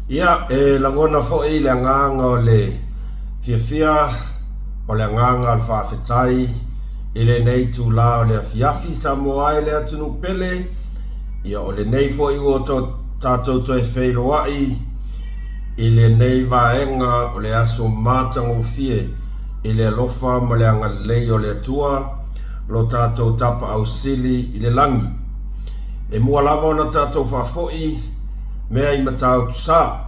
Ia langona fo le nganga o le fia o le nganga al whawhetai ile nei tu la o le afiafi Samoa le atunu pele ia o le nei fo i o tātou toi wheiroai ile nei vaenga o le aso mātango fie ile lofa mo le anga lei o le atua lo tātou tapa au sili ile langi e mua lava o na tātou whafoi mea i matau tu sa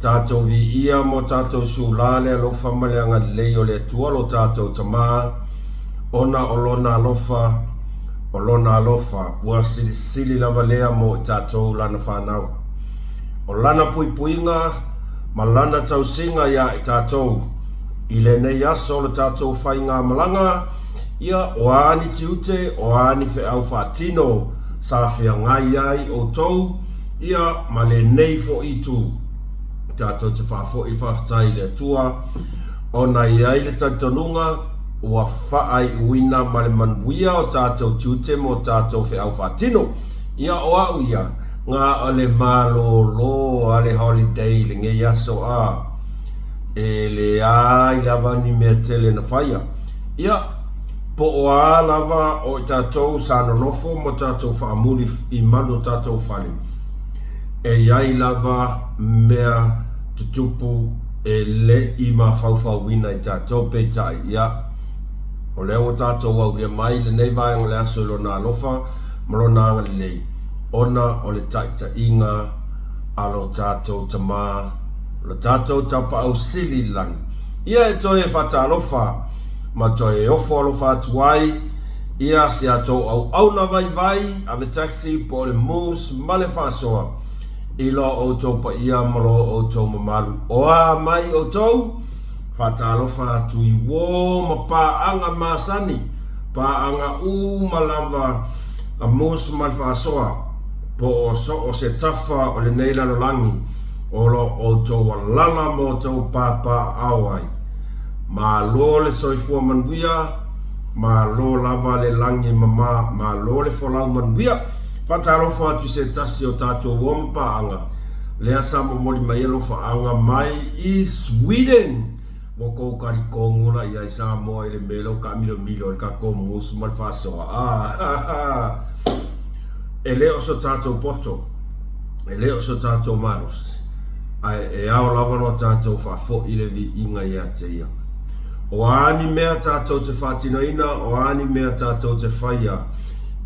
tātou vi ia mo tātou sulale alofa maleanga lei o le atua lo tātou tamā ona olona alofa ua sili lava lea mo tātou lana whanau o lana puipuinga ma lana tausinga ia i tātou i le nei aso le tātou whainga malanga ia o ani tiute o ani fe au whatino sa fia ngai ai o tou ia ma le nei fo i tu tātou te whafo i whaftai le tua o na iai le tautonunga ua whaai uina ma le manuia o tātou tiute mo tātou whi au whatino ia o au ia ngā o le malolo a le holiday le nge yaso a e le ai lava ni mea tele na whaia ia po o a lava o tātou sanonofo mo tātou whaamuri i manu tātou whali e iai lava mea tutupu e le i ma whauwhauina i tātou peitai ia o leo tātou au lia mai le nei vai o le aso lo nā lofa malona anga lei ona o le taita inga alo tātou tamā lo tātou tapa au sili langi ia e toi e whata alofa ma toi e ofo alofa atuai ia si atou au na vai ave taxi po le moose ma le whasoa ilo o tau pa ia malo o tau mamaru o a mai o tau whatalofa atu i wō ma pāanga māsani pāanga u malava a mūsu malwhasoa po o so o se tafa o le neila no langi o lo o tau walala mo tau pāpā awai ma lo le soifua manuia ma lo lava le langi mama ma lo le folau manuia Whatalofa atu se tasi o tātou wampa anga. Lea sa moli mai alo whaanga mai i Sweden. Mo kou kari kongula i ai sa moa i le melo ka milo ka ko musu mal whasoa. E leo so tātou poto. E leo so tātou maros. E ao lava no tātou whafo i le vi inga i a te ia. O ani mea tātou te whatinoina, o ani mea tātou te whaia.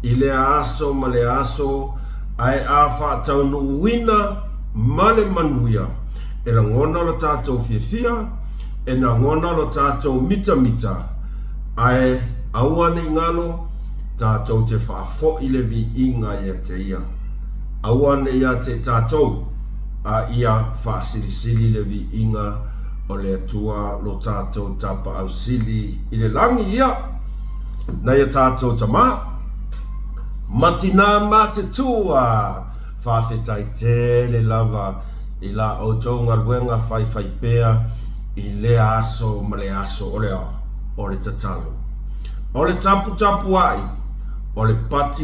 I le aso ma le aso ai a whātau no wina ma le manuia e la ngona lo tātou fia e na ngona lo tātou mita ai awane ngano tātou te whafo i le vi inga ia te ia awane ia te tātou a ia whasirisili le vi inga o le atua lo tātou tapa au sili i le langi ia na ia tātou tamā Matina mate tua whawhetai tele lava i la o taunga luenga whai pēa i le aso ma le aso o le tatalo. O le tapu ai, o le pati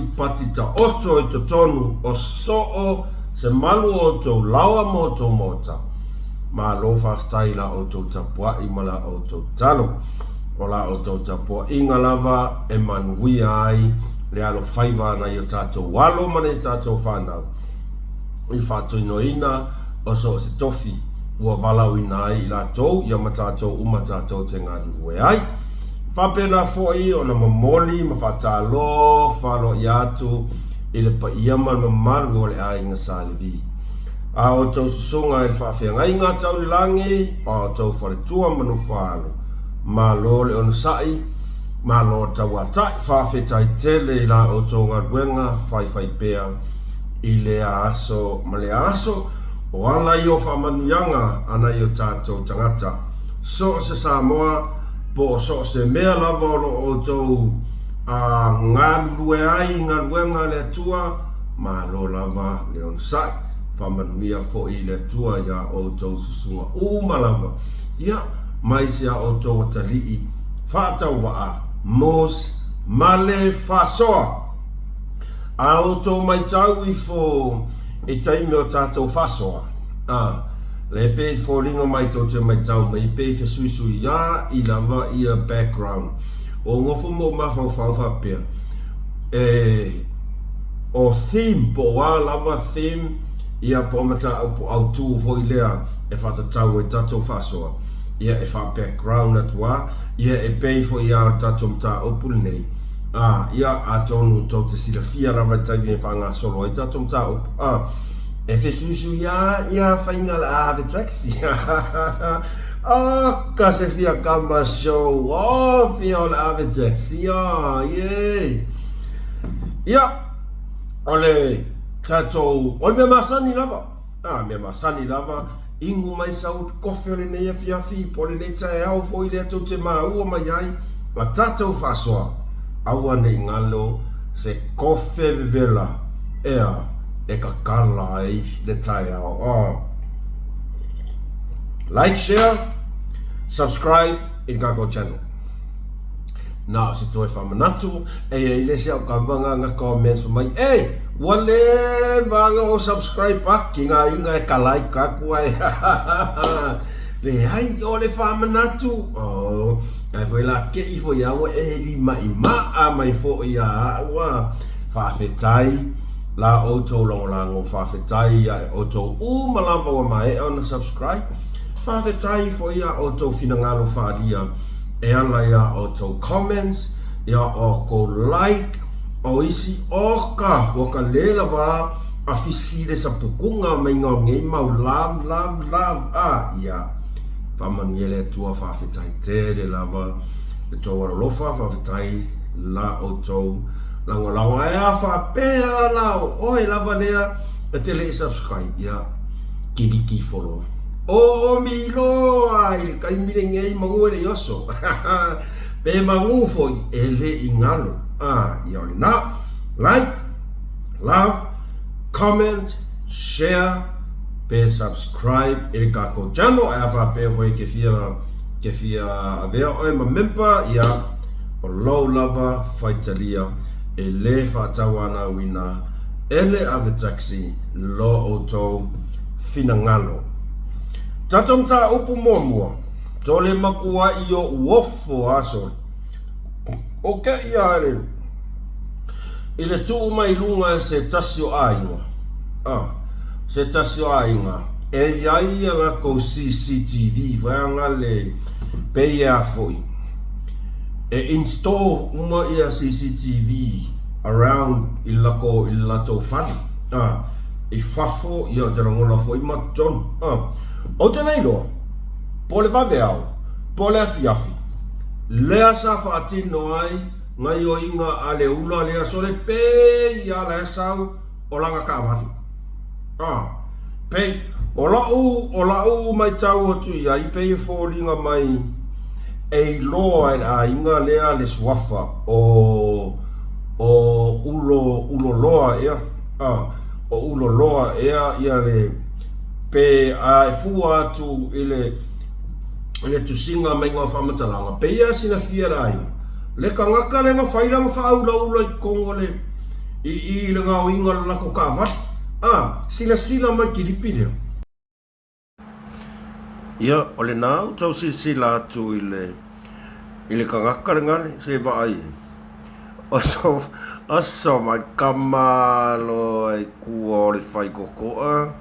ta oto i to tonu o soo se malu o tau lawa mo tau mota. Ma lo whastai la o tau tapu ai ma la o tau talo. O la o tau tapu inga lava e manui ai le alo whaiva na i o tātou walo mana i tātou whanau. I whātou inoina o so se tofi ua walau ina ai i la tau i ama tātou uma tātou te ngāri ue ai. Whapena fōi o na mamoli ma whātalo whalo i atu i le pa i ama na maru o le ai ngā sālivi. A o tau susunga i whawhia ngai ngā tau li langi o tau wharetua manu whalo. Ma lo le ona sai ma lo tawata whawhetai tele i la o tonga ruenga whai pēa i le aso ma le aso o ala i o whamanuianga ana i o tātou tangata so se Samoa po so se mea lava o tau a ngā rue ai ngā ruenga le tua ma lo lava le on sai whamanuia fo i le tua ia o tau susunga lava ia mai sia o tau atalii whātau waa Mos male fasoa a o tō mai tau i fo e taimi o tātou fasoa Le pe falling mai to te mai tau mai pe fe sui ya I lava I a background. O ngofo mo ma fa pe. O theme po wa lava theme ia po mata au tu foi lea e fata tau e tato fasoa. Ia e fa background atua ia e pe fo ia tato mta opul nei. Ia a tonu to te sila fia lava tai e fa nga solo e tato mta op. E fe susu ia fainga la ave taxi. Ka se fia kama show. Fia la ave taxi. Yeah. Ia ole tatou ole me masani lava me masani lava ingu mai sau kofe ole nei afiafi pole nei tae au foi le tau te maua mai ai ma tatou fasoa aua nei ngalo se kofe vevela ea e kakala ai le tae au like, share, subscribe in Kako channel. Na se toi whamanatu e le se au ka wanga nga comments mai wale vanga o subscribe pa ki ngā inga e ka like ka kua le hai o le whamanatu ai foi la ke I foi au li mai maa mai fo ia wa whawhetai la auto longolango whawhetai ia auto malamba wa mai on subscribe whawhetai fo ia auto finangalo wharia e ala ia auto comments ia o ko like o isi oka waka lela wa afisile sa pukunga mai ngei mau love ia whamanuele tua whawhetai tere lava le tōwara lofa whawhetai la auto lango ea whapea lau oe lava lea e tele subscribe ia kiriki follow o milo ai kai mire ngei magu le yoso pe magu foi ele ingalo ia ole na like love comment share pe subscribe ele Kako channel ava pe foi ke fia avea o ma member ia o low lava faitalia ele fatawana wina ele ave taxi lo auto finangalo tatom ta upu mua tole makua I o uofo aso oke ia ile tu mai lunga se tasio ainga se tasio ainga e ia nga ko CCTV vanga le peia foi e install uma ia CCTV around ilato fan I fafo ia jarangola foi maton o tenei loa pole vaveau pole afiafi lea sa whaatino ai ngai o inga a le ula lea sole pe ia le sau o langa kawani pe o lau mai tau atu ia I pe fōringa mai e loa a inga lea le swafa o ulo loa ea o ulo loa ea ia le pe a fua atu ile tu singa mai ngā whamatalanga pe ia sina fia rai le ka ngaka le ngā whairanga whaula I Kongo le I le ngā inga lako ka wat sila mai ki ripi leo ia ole nau tau sila atu ile ka ngaka le ngane se va ai oso mai kamalo ai kua le whai kokoa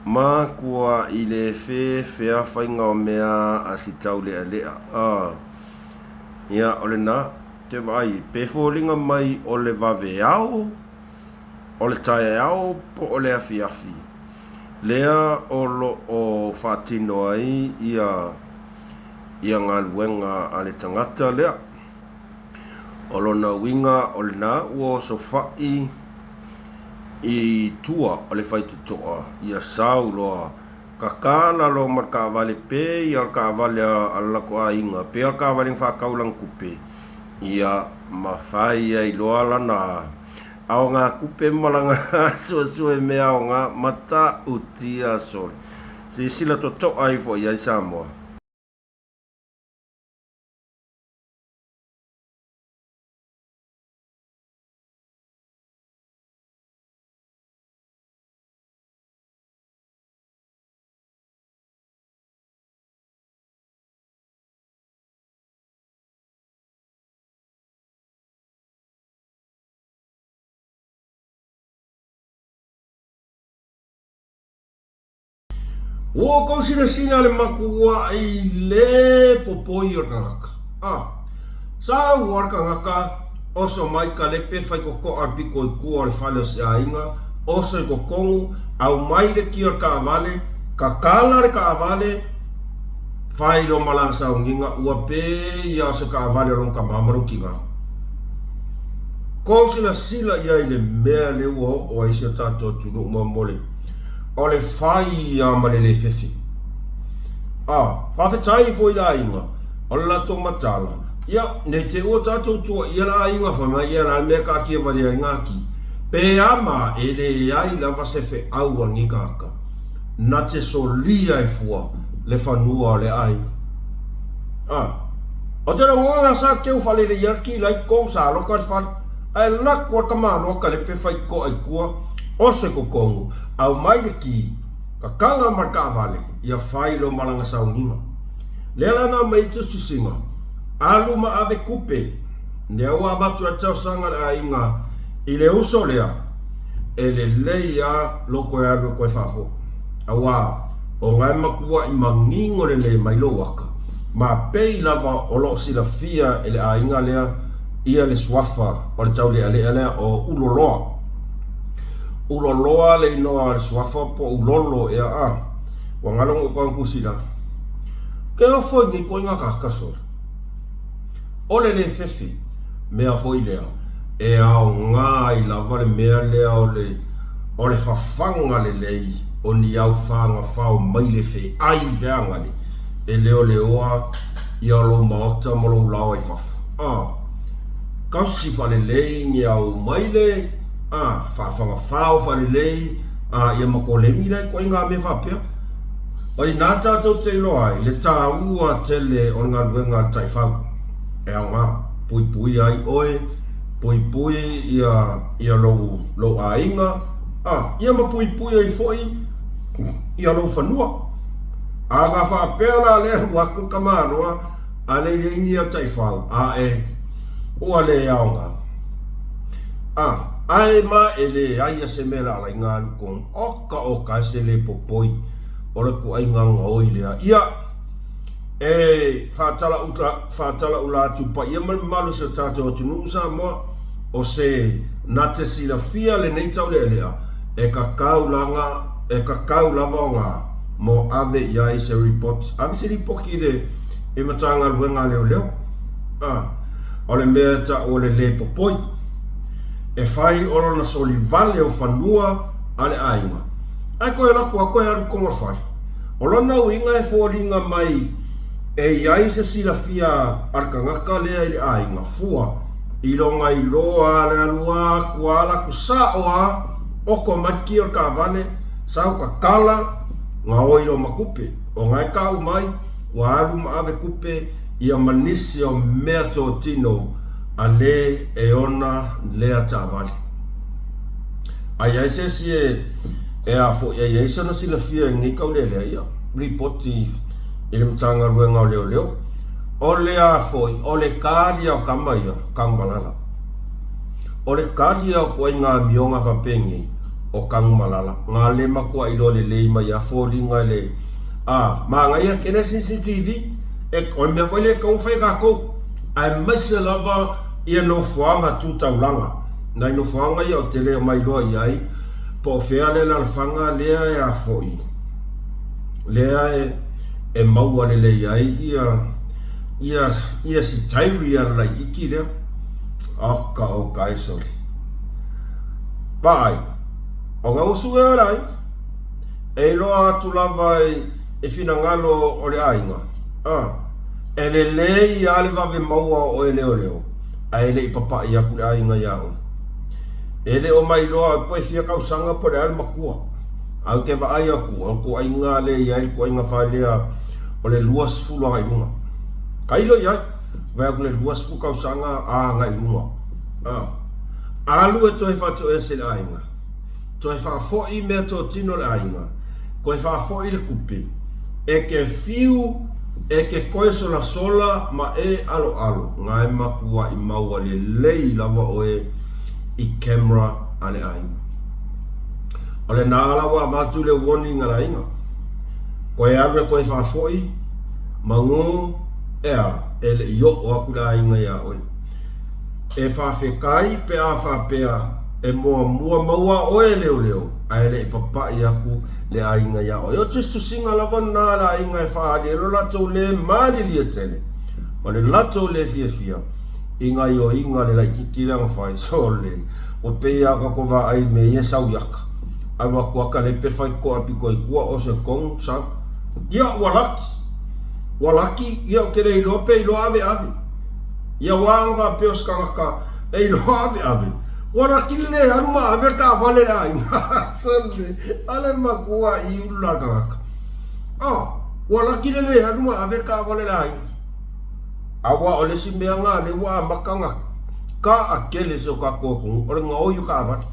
ma kua I le fea whainga o mea a si tau lea ia ole na te vai pe fōringa mai o le vaveau o le tae au po o le afiafi lea o whatino ai ia ngā luenga a le tangata lea o lona winga o le na ua so whai I tua o le whaitutoa ia sau loa ka kāla lo mar ka vale pe ia ka vale a lako a inga pe a ka vale whakaulang kupe ia mawhai ai loa lana ao ngā kupe malanga suasue mea o ngā mata utia sol si sila to ai fo ia I Samoa O ko sina le makua I le popoi o ngaka. Sa warka ngaka oso mai ka lepe fai ko arpiko I kua le fale o si ainga oso I kongu au mai le ki o ka avale ka kala le ka avale fai lo malanga sa nginga ua pe ia se ka avale ron ka mamaru ki nga. Ko sila ia I le mea le ua o isi o tato tunu umamole. O le fai ia ma le fefi. Whawhetai fo I la inga. O le lato matala. Ia, ne te ua tato tua ia la inga whama ia la mea ka kia wale a ngaki. Pe ama e le ai lava sefe aua ngikaka. Na te solia e fua le whanua le ai. O te rangonga sa keu whale le iarki lai kou sa loka le whale. Ai lakua ka maa loka le pe whai ko ai kua. O se ko kongu. Au mai le ki. Ka kanga marka vale. Ia whai lo malanga sa unginga. Lela na mai tu singa. Alu ma ave kupe. Nea ua batu a tau sanga le ainga. I le uso lea. E le leia loko e alu koe whafo. Awa. O ngai makua I mangingo le le mai lo waka. Ma pei lava o lo sila fia e le ainga lea. Ia le swafa. O le tau lea lea o uloloa. Uloloa le inoa le swafa po ulolo e a. Wangalong o kusila. Ke o foi ngi ko inga kakasora. Ole le fefi mea foi lea e au ngā I lava le mea lea o le whawhanga le lei o ni au whanga whao mai le fe ai veanga ni e leo le oa I alo maota molo lau ai whafu kausi whale lei ni au mai le whawhanga whao whale lei ia mako le mi lei ko inga me whapea o I nā tātou te ilo ai le tā ua tele o ngā ruenga tai whau e au ngā pui ai oe pui ia lo a inga ia ma pui ai foi ia lo whanua a ngā whapea la le waku kamaroa a le ingi a tai whau o a le au ngā ai ma e le ai a se mera ala ngā lukong oka se le popoi o le ku ai ngā ngoi lea ia e whātala ula tupa ia malu se tātou tunu sa moa o se na te sila fia le nei tau le lea e ka kau lava o ngā mo ave ia I se report ave se ripoki le e matanga luenga leo o le mea ta o le popoi e whai oro na soli vale o whanua ale ainga ai koe lakua koe haru konga whai o lona uinga e fōringa mai e iai se sila fia arkangaka lea I le ainga fua I longa I loa le alua kuala kusaoa oko maki o ka vane sau ka kala ngā oilo makupe o ngai kau mai wa alu ma ave kupe ia manisi o mea tō tino a le e ona lea tā vale a iai se si e a fo iai se na sila fia ngi kau lea ia reporti I le mtanga ruenga o leo o lea foi o le kāria o kamaia kangmalala o le kāria o koe ngā mionga whapengi o kangmalala ngā le makua I lo le lei mai a fōringa le ma ngai a kena CCTV o mea foi le kau whai kako ai maise lava ia no fuanga tūtaulanga nai no fuanga ia o te leo mai loa iai po whea le lalwhanga lea e a foi lea e maua le iai ia si tairi ala lai kiki lea aka o kai soli pai o ngā usu e arai e loa atu lava e whina ngalo o le ainga e le lei ale vave maua o e leo a ele I papa I aku le ainga ia oi e le o mai loa poe fia kausanga po le ale makua au te wa ai aku au ko ainga le iai ko ainga whaelea o le luas fulu ngai lunga kailo iai vai aku le luas fulu kausanga ngai lunga alu e toi whatu e se le ainga toi whafoi mea tō tino le ainga koe whafoi le kupe e ke fiu e ke koe sola ma e alo ngai makua I maua le lei lava o I camera ale ainga o le nālawa vatu le warning ala inga koe ave koe whafoi, mango ea, ele i o akula inga ia oi. E whawhekai pe a whapea, e mua maua oe leo, a ele i papa i aku le a inga ia oi. O just to singa lava nā la inga e whaade, e lo lato le maali lia tele, o le lato le fia, inga i o inga le lai kikiranga whai, so le, o pea ka kova ai me ia sau yaka. Ai wakuaka le pewhai ko api ko i kua o se kong sa. Ia walaki, ia o kere ilo pe ilo ave. Ia wanga peos kangaka, e ilo ave. Walaki le hanuma ave ka vale la inga. Sole, ale makua i ula kangaka. Walaki le hanuma ave ka vale la inga. Awa ole si meanga le wa makanga. Ka akele se o ka kōpung, ore ngā oiu ka avati.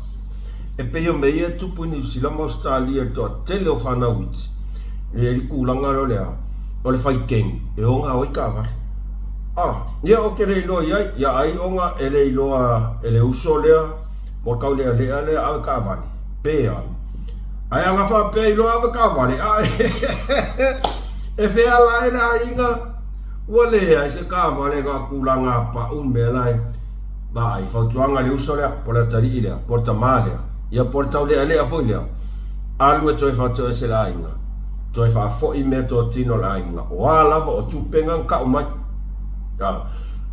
E peo me ia tupu ni silama Australia to tele o whana witi. E li kūlanga ro lea, o le whai keng, e o ngā oi ka avati. Ia o ke rei loa iai, ia ai o ngā e rei loa, e le uso lea, mo kau lea ave ka avati. Pea. Ai anga wha pea i loa ave ka avati. E whea lai la inga, ua lea, se ka avati ka kūlanga pa un mea lai. Ba ai fautuanga le uso lea, pola tari ilea, porta malea, ia porta lea foi lea. Alu e toi fautua e se la inga, toi fa fo i mea to tino la inga, o alava o tupenga ka o mai.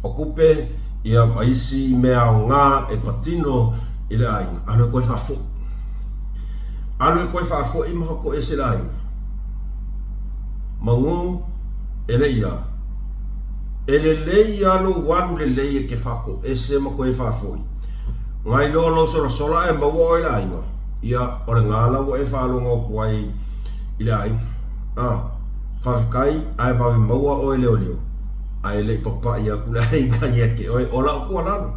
O kupe, ia maisi mea o ngā e patino i le inga, alu e koe fa fo. Alu e koe fa fo i maha ko e se la inga. Mangu, ele ia. Ele lei alo wanu le lei e ke whako e se ma koe whafoi. Ngai lo sola e maua o i la inga. Ia ore ngāla o e whalonga o kuai i la inga. Whakakai ai wawe maua o i leo. Ai le papa ia kula inga ia ke oi ola o kua lalo.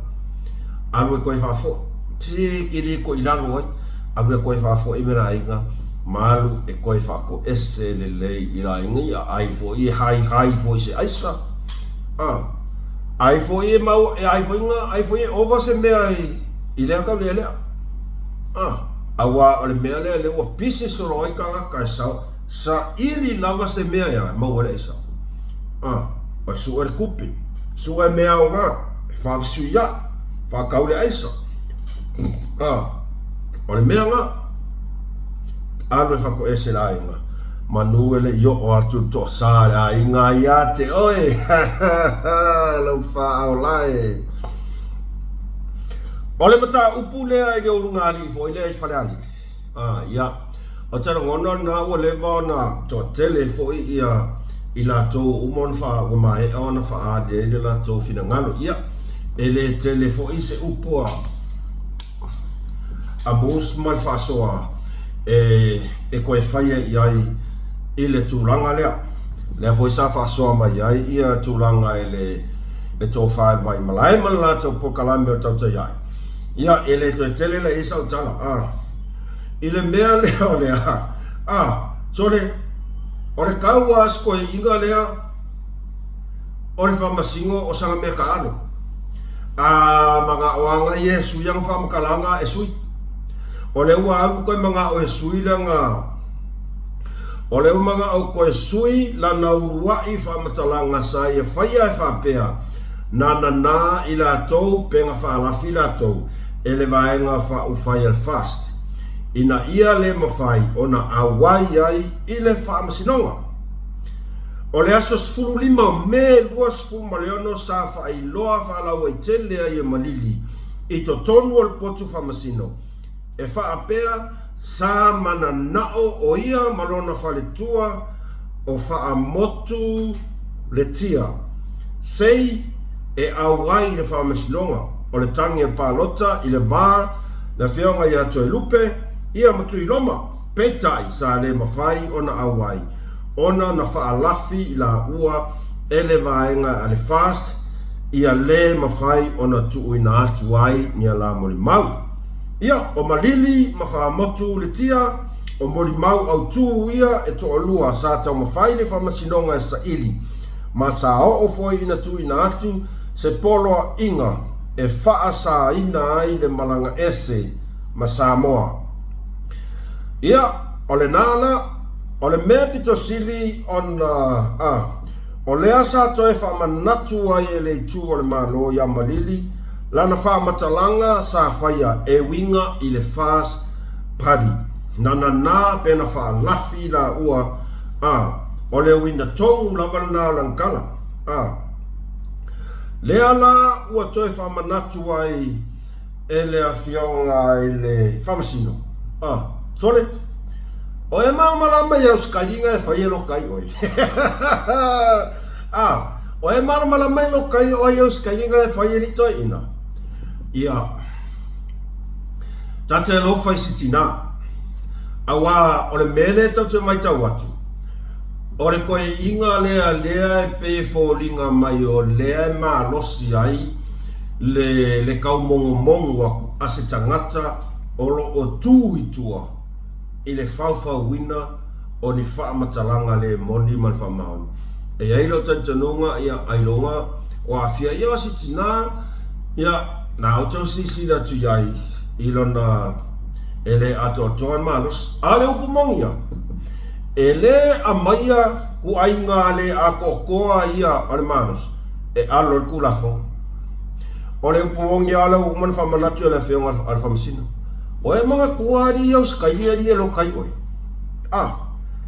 Alu e koe whafoi. Te kiri ko i lalo oi. Alu e koe whafoi me la inga. Malu e koe whako e se le lei i la inga. Ia ai fo i hai fo i se aisa. Ai foi mau ai foi over se mea i lea ka lea. Awa ole mea lea o pisi soro i ka sa ili lava se mea ia mau le sa. O su el kupi. Su e mea o nga. Fa su ya. Fa ka le aisa. Ole mea nga. Alo fa ko ese la inga. Manuele yo o atu to sara inga ia te oi. Lo fa o lai. Ole mata upu lea i o lunga li fo i lea i whale aliti. Ia. O tera ngona na ua lewa na to tele fo i ia i la tō umon wha o mai o na wha ade i la tō whina ngalo. Ia. E le tele fo i se upua. A mous mai wha soa. E koe whaia i ai i le tūlanga lea. Lea foi sa whaasoa mai ai ia tūlanga i le tō whae vai malai la tō pokalame o tauta iai. Ia e le tō tele le isa o tala. I le mea lea o lea. So o le kaua asko e inga lea o le whamasingo o sanga mea ka ano. Mga oanga i e sui ang whamakalanga e sui. O le ua apu koe mga o e sui langa. O leo mga au koe sui la na uruai whamatalanga sa ia whaia e whapea na i la tau penga whaalafi la tau e le vaenga whauwhai al fast. Ina ia le mawhai o na awai ai i le whaamasinonga. O le aso sfuru lima me lua sfuru maleono sa whai loa whaalawa i telea i malili i to tonu al potu whaamasino. E whaapea sa mana nao o ia malona whaletua o whaamotu le tia. Sei e awai le whaamasilonga o le tangi e pālota i le vā na whionga i ato e lupe ia matu i loma. Petai sa le mawhai o na awai. Ona na whaalafi i la ua e le vaenga a le fast ia le mawhai o na tuu i na atu ai ni a la mori mau. Ia, o malili ma whaamotu le tia, o mori mau au tū ia e to olua sa tau mawhai le whamasinonga e sa ili. Ma sa o foi ina tū ina atu, se poloa inga e wha sa ina ai le malanga ese ma Samoa. Ia, o le nāna, O le mea pito sili on o lea sa toe whamanatu ai e le tu o le malo ia malili lana whamatalanga sa whaia e winga i le fast party nana nā pena whaalafi la ua o le wina tongu lava na langkala lea la ua toe whamanatu ai e le awhionga e le whamasino sole o e malama iau skaringa e whaia lo kai oi o e malama lo kai oi iau skaringa e whaia lito ina ia tate lo fai sitina awa o le mele tau te mai tau atu o le koe inga lea e pe fōlinga mai o lea e maa losi ai le kau mongo aku a se tangata o lo o tū i tua i le whauwhau wina o ni whaamatalanga le moni man whamaoni. E ailo tantanunga ia ailonga o awhia ia si tina ia na o tau sisi na tu iai ilona ele ato atoan manos ale upumongia ele amaya ku ainga le akokoa ia ale manos e alo kulafo ole upumongia ale uman whamanatu ele whionga ale whamasino o e mga kuari iau skaia ri e lokai oi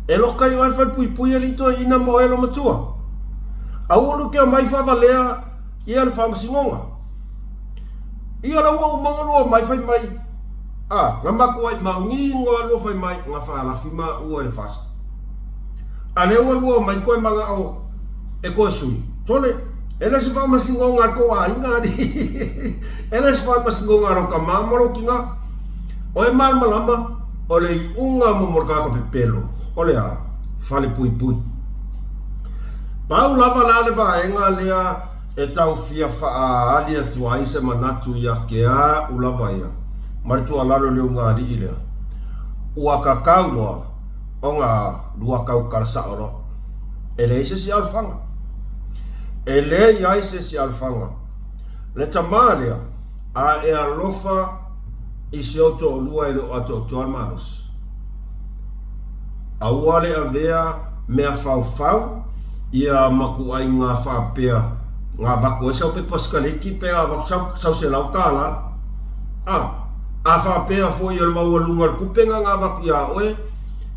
e lokai oi whan pui alito ina mo e lo matua au olu kia mai whavalea ia ale whamasingonga ia la ua umanga loa mai whai mai nga maku ai maungi ngoa loa whai mai nga whaalawhima ua e fast ale ua lua mai koe manga au e koe sui tole ele si whamasingonga ko a inga di ele si whamasingonga ro ka mamaro ki nga o e malama o le unga momorkaka pepelo o le a whale pui pau lava la le vaenga lea e tau fia wha alia tu aise manatu ia ke a ulava ia maritu alalo leo ngā li ilea ua kakau loa o ngā lua kau karasa oro e le ise si alfanga e le iaise si alfanga le tamalea a e alofa i se oto o lua e lo ato tuan maros a uale a vea mea fau ia maku ai ngā whapea ngā wako e sau pe paskaliki pe a wako sau se lau kāla a whapea fōi o maua lunga kupenga ngā wako ia oe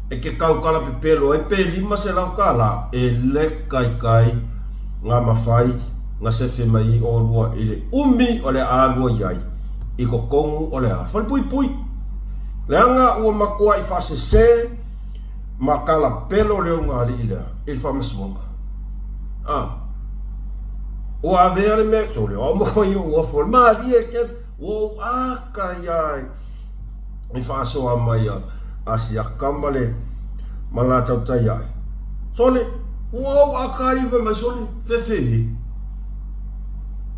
e ke kau kala pe pelo e pe lima se lau kāla e le kai ngā mawhai ngā sefe mai o lua i le umi o le ālua iai i ko kongu o le a whali pui le anga ua makoa i whasese ma kala pelo leo ngā li i lea i le whamasimonga o a vea le mea so le omo i o ua fol maa lia ke o aka iai i whaasoa mai a si akama le malatau tai ai so le o aka rive mai so le fefehi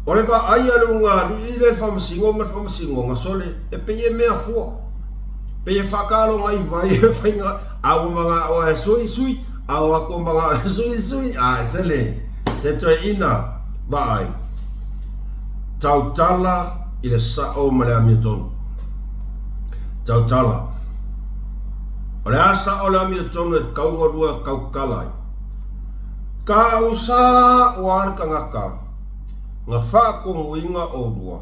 o le pa ai ale ngā li i le whamasingonga so le e peye mea fua peye whakalo ngai vai e whainga au mga o e sui au ako mga sui se le se toi ina vai tau tala i le sao ma le amiatonu tau tala o le asa o le amiatonu e kaunga rua kaukalai ka usa o arka ngaka nga whakonguinga o rua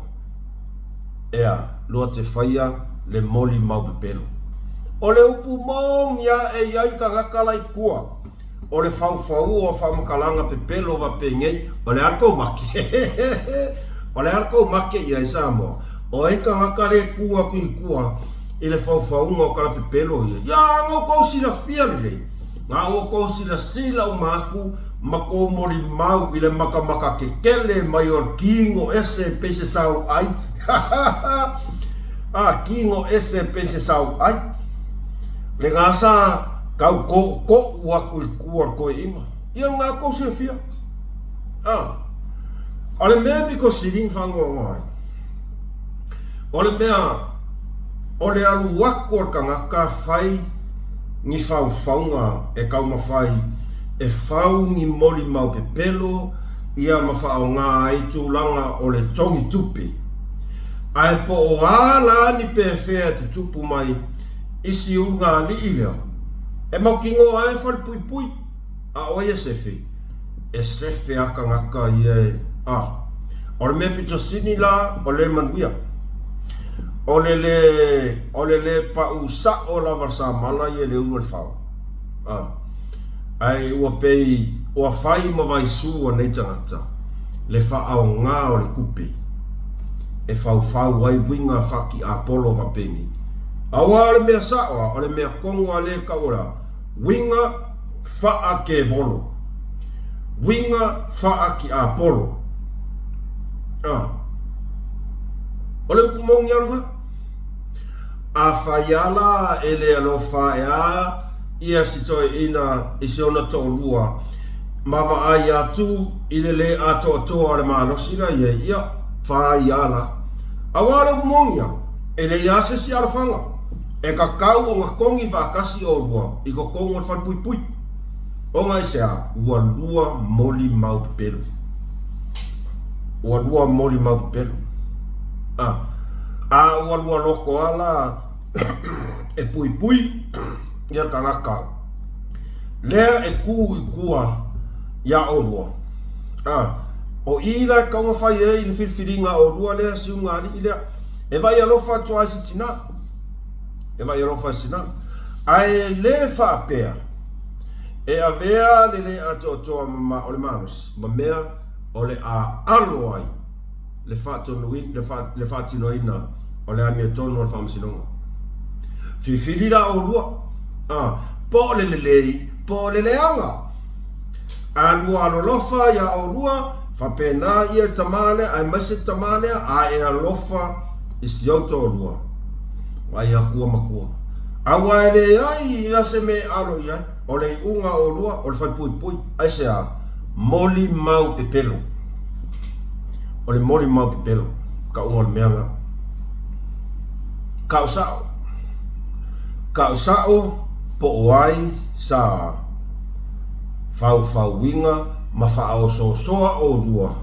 ea lua te whaia le moli mau pepelo o le upu mongia e iai ka ngakalai kua o le whauwhau o whamakalanga pepelo wa pengei o le arko make o le arko make i aisa moa o e ka ngakare kua i le whauwhau o kala pepelo ia ngau kousira fia lele ngā o kousira sila o maku mako mori mau i le maka kekele mai o kingo ese pese sau ai kingo ese pese sau ai le ngasa kau ko waku i kua koe ima ia ngā kousira fia o le mea biko siring whangoa ngai o le mea o le alu waku o ka ngaka whai ngi whauwhaunga e kau mawhai e whau ngi moli mau pepelo ia mawhao ngā i tūlanga o le tongi tupi ai po o ala ni pe fea te tupu mai isi u ngā li ilea E mau kingo ai fal pui pui. A oia sefe. E sefe aka ngaka ia e. O le mea pito sini la o le manuia. O le le pa usa o la varsa mala ia le ua le whao. Ai ua pei ua whai ma vai su o nei tangata. Le wha o ngā o le kupe. E whau wai winga whaki a polo wa peni. Awa le mea saoa, o le mea kongo a le kaura. Winga wha ke volo. Winga wha ki a polo. O le upumongi aluga. A whaiala e le alofa e a ia sitoe ina isi ona to lua. Mawa ai atu ile le ato toa le manosira ia whaiala. Awa le upumongi aluga. E le iase si alafanga. E ka kau o ngā kongi whakasi o lua. I ko kongo le whanpui pui. O ngai se a ua lua moli mau pepelu. Ua lua moli mau pepelu. Ua lua loko ala e pui pui. Ia tanaka. Lea e ku I kua ia o lua. O ila e kaunga whai e ili whiriwhiringa o lua lea si unga ali ilea. E vai alofa toa isi tina. E vai alofa isi tina. Ai le whaapea. E a vea le ato toa ma o le manos. Ma mea o le a alo ai. Le whaatino ina. O le amia tono o le whaamasinonga. Whiwhirira o lua. Po le lei. Po le leanga. A lua alolofa ia o lua. Whapena ia tamane. Ai maise tamane. A e alofa. Isi auto o lua. Wai akua makua. Awa e le ai ia se me alo ia. O le unga o lua. O le whaipui pui. Ai se a moli mau pepelo. O le moli mau pepelo. Ka unga le meanga. Ka usao. Ka usao po oai sa fau winga ma fao soa o lua.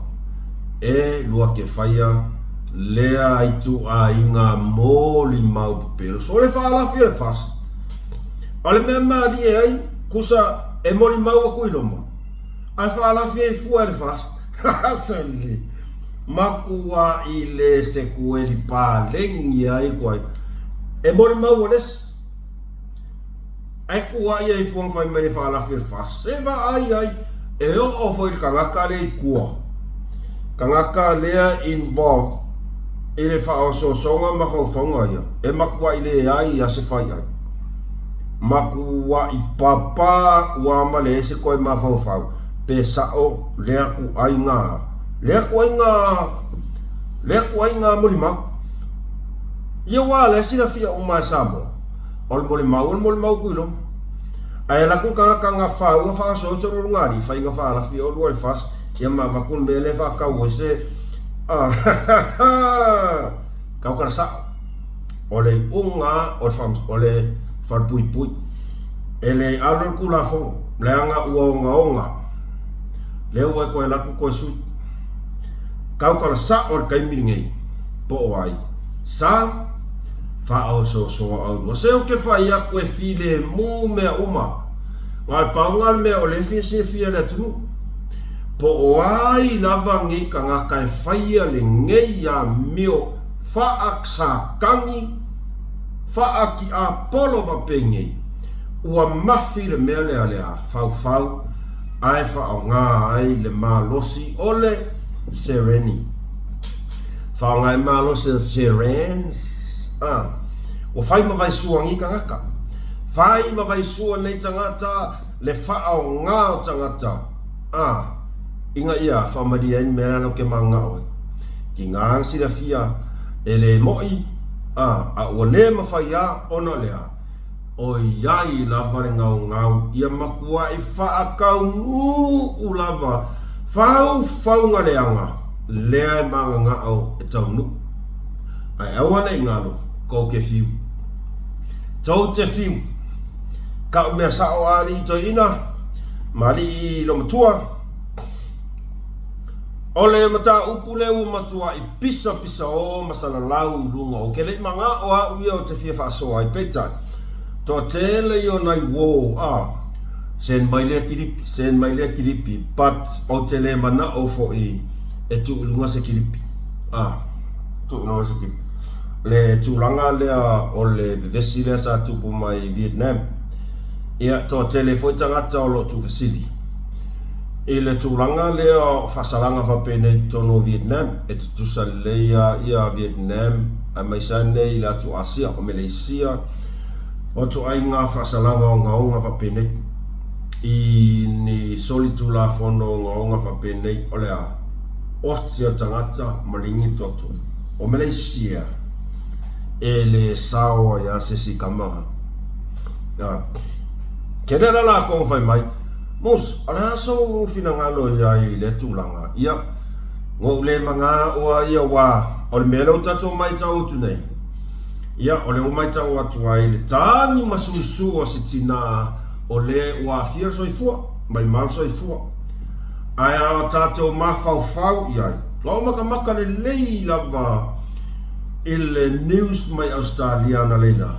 E lua ke whaia lea aitu a inga moli mau pepelo. So le whaalafi e fast. O le mea maari e ai, kusa e moli mau a kuiloma. Ai whaalafi e fua e fast. Hasali. Makua I le se kueli pā lengi ai koai. E moli mau o les. Ai kua ia I fuang whai mai e whaalafi e fast. Se wa ai. E o fwoi kangaka le I kua. Kangaka lea involved. E le whao songa ma whauwhaunga ia. E makua I le ai ia se whai ai. Makua I papa ua ma le se koe ma whauwhau. Pe sao lea ku ai ngā. Lea ku ai ngā moli mau. Ia wā lea sina fia o mai Samoa. O le moli mau kuilo. Ai la ku kanga whau wha so so ngari whai ngā wha la fia o lua le fast. Ia ma makun me le wha kau se. Kau kara sa o le unga o le wharpui pui e le alo kula fo le anga ua onga le ua koe laku koe sui kau kara sa o le kaimiringei po o ai sa wha au so au o se o ke whai a koe file mu mea uma ngai paunga mea o le fia le tunu po o ai lava ngi ka ngaka e whaia le ngei a mio whaak sa kangi whaaki a polo wa pengei ua mafi le mea lea lea whau ai whao ngā ai le malosi o le sereni whao ngai malosi le serens o whai ma vai sua ngi ka ngaka whai ma vai sua nei tangata le whao ngā o tangata inga ia whamaria in mera no ke manga oi. Ki ngā sira fia e le moi a ua le mawhai a ona lea. O iai lava le ngau ia makua I whaakau ngu lava. Whaunga leanga lea e manga ngau e tau nu. Ai awana I ngalo ko ke fiu. Tau te fiu. Ka mea sao ali to ina. Mali lo matua. Ole mata upu leu matua I pisa o masala lau lunga o kele manga o a uia o te fia whaasoa I peitai. to tele yo nai wo sen mai le kiripi pat o tele mana o fo I e tu lunga se kiripi tu lunga se kiripi le tulanga le o le vesi le sa tu po mai Vietnam ia to tele foi tangata o lo tu vesili e le tulanga le o fasalanga fa pene tono Vietnam e tu saleia ia Vietnam a mai sane ila tu Asia o Malaysia o tu ai nga fasalanga o ngaunga fa pene I ni solitu la fono ngaunga fa pene o le a o tia tangata malingi toto o Malaysia e le sao ya sesi kamaha kena la ko fai mai mus ala so finangalo ya I le tulanga ia ngo le manga o ia wa o le melo tato mai tau tu nei ia o le o mai tau atu ai le tangi masusu o sitina o le wa fia soifua mai mau soifua ai a tato mafau ia lo maka le lei lava il news mai Australiana leila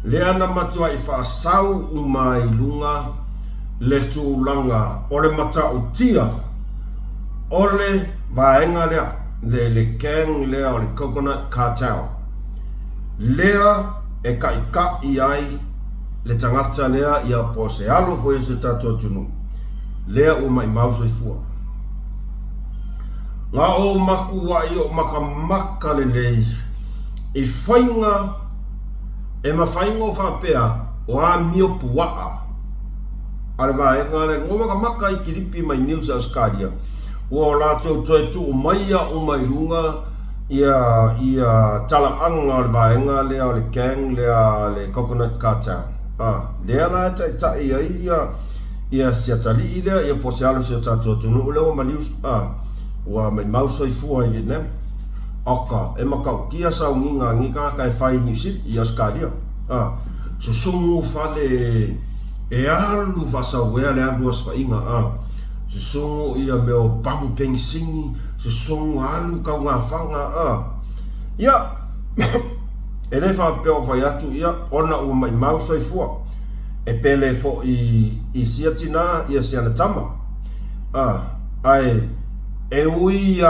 le ana matua I whaasau mai lunga le tūlanga o le mata utia o le vaenga lea le keng lea o le coconut cartel lea e ka I ai le tangata lea ia po se alo fo se tato tunu lea o mai mauso I fua nga o maku wa I o maka le lei I whainga e mawhainga o whapea o a mio puaa ale vaenga le ngoma maka I kiripi mai New South Wales o lato toi tu maia o mai lunga ia talaanga le vaenga le keng le coconut cartel le ana ta ia siatali ile ia posialo se tato tunu le o malius wa mai mauso I fua I Vietnam aka e makau kia sau nginga kai fai New Zealand I Australia so sumu fale e alu fasa wea le alu asfa inga so sumu ia meo pamu pensingi so sumu alu kau ngā whanga ia e le wha peo whai atu ia ona ua mai mauso I fua e pele fo I siatina ia siana tama ai e ui e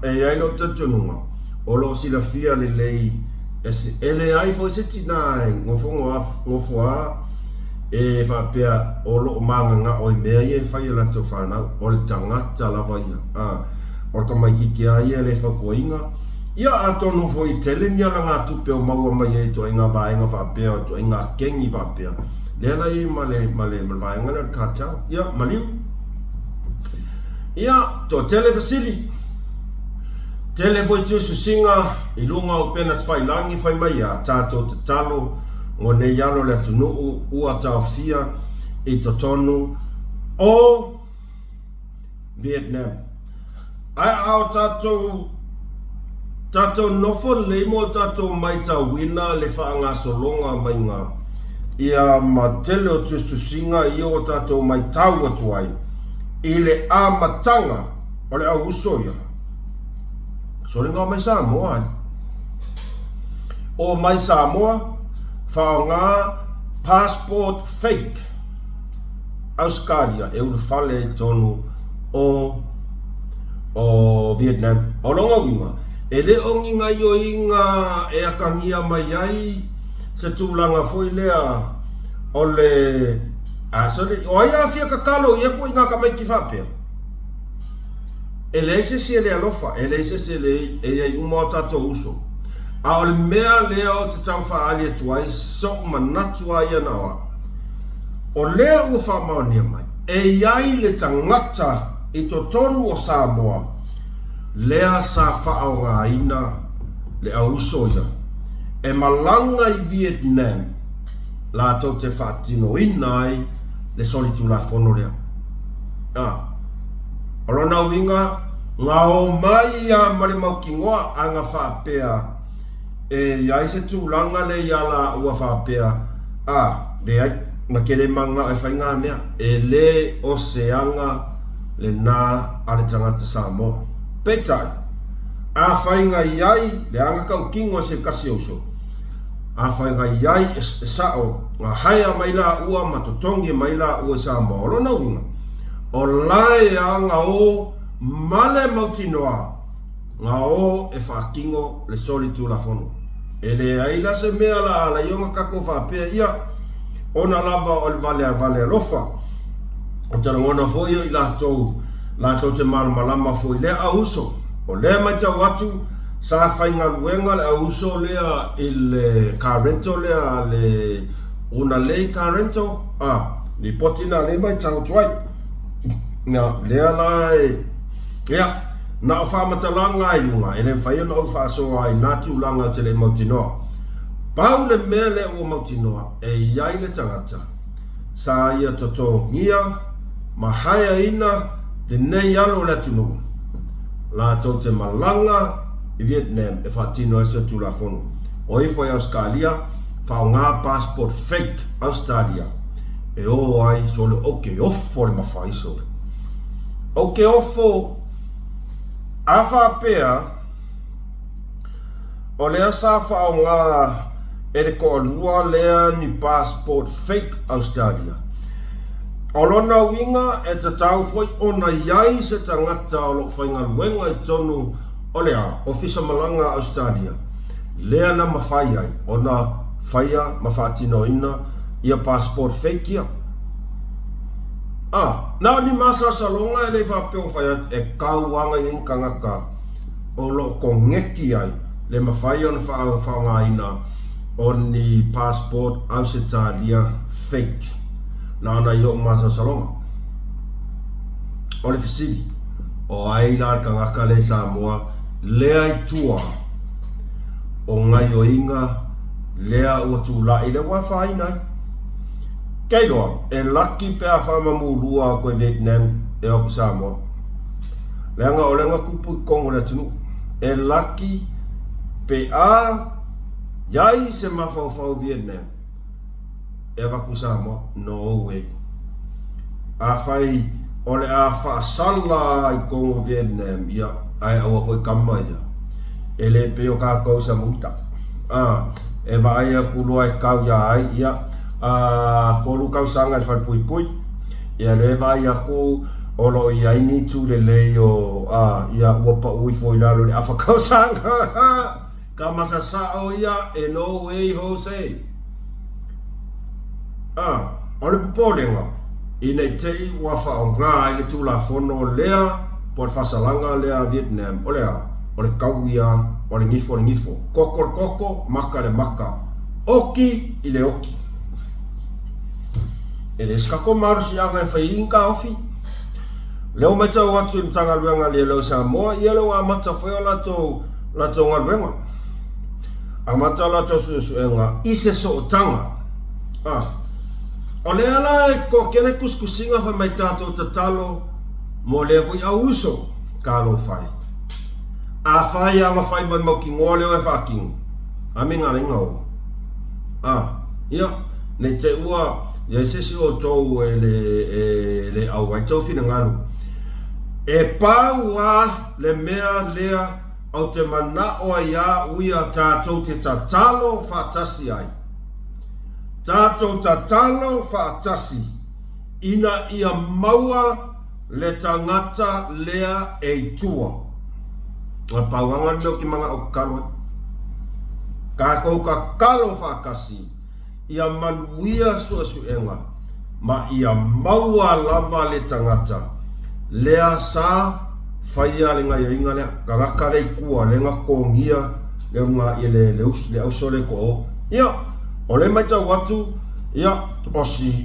ailo tatununga o lo sila fia le lei ele ai fo se tinai ngofoa e fa pea o lo manga o mea e fai la to fana o le tangata la vai o ka mai ki ai le fa koinga ia atono fo I tele ni ala nga tupe o maua mai e to inga vaenga fa pea to inga kengi fa pea le na I male vaenga le kata ia maliu ia to tele fasili tele foi tu singa I lunga o pena fai langi fai mai tato te talo ngone yalo le tunu ua tau fia I totonu o Vietnam ai au tato nofo le mo tato mai tau wina le whaanga solonga mai ngā ia ma tele o tu singa I o tato mai tau atuai I le amatanga o le au usoia so le ngā mai Samoa o mai Samoa whao ngā passport fake Australia e ulu whale tonu o Vietnam o longa winga e le ongi ngai o inga e akangia mai ai se tūlanga foi lea o le o ai a fia kakalo ia ko inga ka mai ki whapea e le se le alofa e le se le e ai uma o tato uso a o le mea lea o te tau whaali atuai so manatu ai anawa o lea ua whamaonia mai e iai le tangata I to tonu o Samoa lea sa whaao ngā ina le au soia e malanga I Vietnam la tau te whaatino inai le solitu la whono lea Olona winga ngā o mai ia mare mau ki ngoa a ngā whaapea e iai se tūlanga le iala ua whaapea le ai ma kele manga e whai ngā mea e le oseanga le nā ale tangata Samoa Petai a whai ngā iai le anga kau kingo se kasi oso a whai ngai iai e sao ngā haia mai la ua matotongi mai la ua Samoa. Olo na winga o lai a ngā o male mautinoa ngā o e whaakingo le soli tū la fono. E le aila se mea la ala ionga kako whaapea ia ona lava o le vale alofa o tala ngona foio i la tau te malama foi le a uso o le mai tau atu sa whainga luenga le a uso lea i le car rental lea le una lei car rental ni potina le mai tau tuai na lea lai ia na o whamatalanga i lunga e le whaia na o whaasoa ai natu langa te le mautinoa pau le mea le o mautinoa e iai le tangata sa ia toto ngia mahaya ina le nei alo le tunu la tau te malanga i Vietnam e whatino e se tula fono o i foi Australia whao ngā passport fake Australia e o ai so le oke ofo le mawhai so le oke ofo a whapea o lea sa whao ngā e re ko lua lea ni passport fake Australia o lona winga e te tau foi ona iai se tangata o lo whainga luenga i tonu o lea ofisa malanga Australia lea na mawhai ai ona whaia mawhatino ina ia passport fake ia nā ni masa salonga e le whapeo whaia e kauanga i ngaka o lo ko ngeki ai le mawhai ona whaanga ina o ni passport Australia fake na ana i o masa salonga o le fisili o ai la kangaka le Samoa lea i tua o ngai o inga lea ua tūla i le wawhai nai kei loa e laki pe a whamamulua koe Vietnam e o Samoa leanga o lenga kupu i kongo le tunu e laki pe a iai se mawhauwhau Vietnam e waku Samoa no way a whai o le a whaasala i kongo Vietnam ia ai aua hoi kama ia e le peo kākou sa muta e vai a kulua e kau ia ai ia kolu kau sanga i whai pui ia le vai a ku olo i aini tu le leo ia uapa ui foi lalo le afa kau sanga ka masasao ia e no way Jose o le pupolenga i nei tei ua whaonga i le tula fono lea por fasalanga lea Vietnam o lea o le kau ia o le ngifo koko maka le maka oki i le oki e le skako marusi anga e whainga ofi leo mai tau atu i tanga luenga le leo Samoa ia leo a mata whai o lato ngā luenga a mata lato suenga i se so tanga o lea la e ko kene kuskusinga wha mai tātou tatalo mo le fui a uso kalo whai a whai a mawhai man mau ki ngole o e whakingu a me ngā ringa o ia nei te ua ia sesi o tau e le au ai tau whina nganu e pau a le mea lea au te mana o ia uia tātou te tatalo whaatasi ai tātou tatalo whaatasi ina ia maua le tangata lea e tua ngā pauanga leo ki manga o kalo kako ka kalo whakasi ia manuia suenga ma ia maua lava le tangata lea sa whaia le ngai inga lea ka raka le kua le ngā kongia le unga i le ausole ko o ia o le mai tau watu ia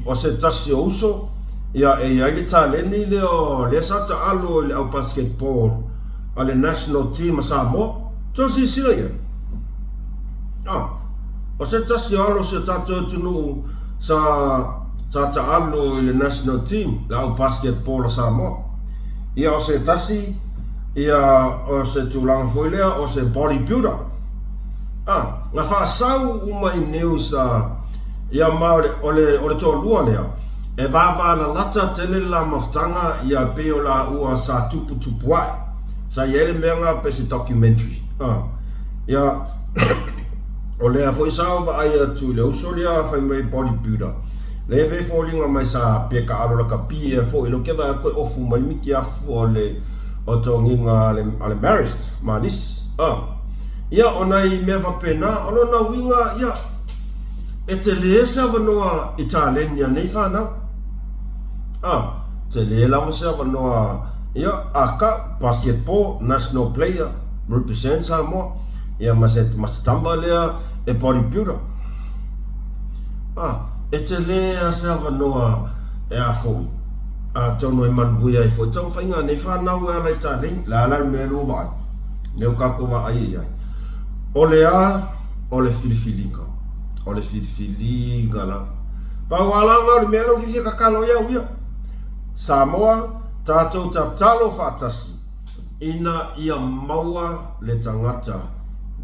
o se tasi o uso ia e ia le taleni leo le sata alo le au basketball a le national team a Samoa tosi sila ia o se tasi alo se tato tunu sa tata alo le national team le au basketball a Samoa ia o se tasi ia o se tulanga foi lea o se bodybuilder nga whaasau umai news ia maore o le toa lua lea e vava na lata tele la maftanga ia peo la ua sa tupu ai sa yele menga pe se documentary ia o lea foi sao va ai atu le usolia fai mai bodybuilder le ve folinga mai sa pe ka alo la kapi e fo ilo ke va ko ofu mai miki afu o le o tonginga ale marist manis ia ona I me va pena ona na winga ia e te le sa vanoa Italiania nei fana te le la sa vanoa ia aka basketball national player represent Samoa ia mas tamba lea e bodybuilder e te le sa vanoa e a foi tono e manbuia e foi tong fainga nei fana ua la Italia la me ro va ne ka ko va ai o le filifilinga la pa wala ngau me ro ki ka kalo ia Samoa tatou talo fatasi ina ia maua le tangata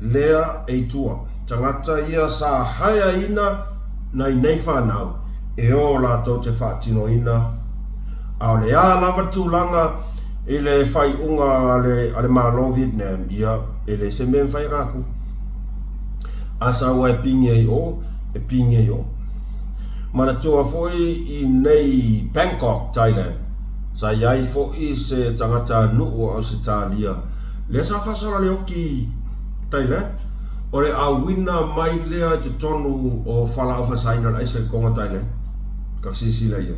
lea e tua tangata ia sa haya ina nei whanau e o la tau te whaatino ina au le lava tūlanga i le whai unga ale malo Vietnam ia e le se men whai raku asa wa e pinge o mana tua foi I nei Bangkok, Thailand sa iai foi se tangata nuu o se talia le sa fasala le oki Thailand o le awina mai lea te tonu o whala o fasaina la isa konga Thailand ka sisila ia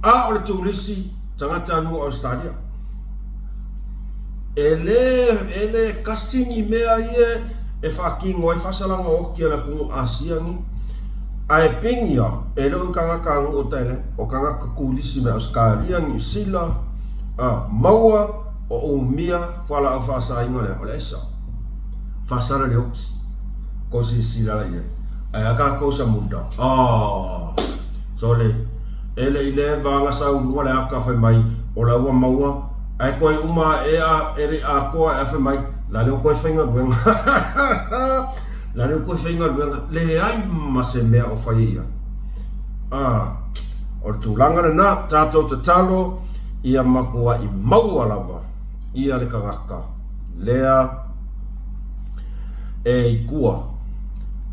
o le tūlisi tangata nuu o stadia ele kasingi mea ia e whakingo e whasalanga oki ala kungu asiangi ai pingia e lo kanga o tele o kanga kulisi me Australia New Zealand maua o umia fala o fasa inga le ole sa fasa le oki ko si sila ia ai aka ko sa munda so le ele va sa ngole aka fa mai o la ua maua ai ko uma ere a ko a fa mai la le ko finga buenga la le ko finga buenga le ai ma se mea o faia o tulanga na tato te talo ia makua I maua lava ia le kangaka lea e kua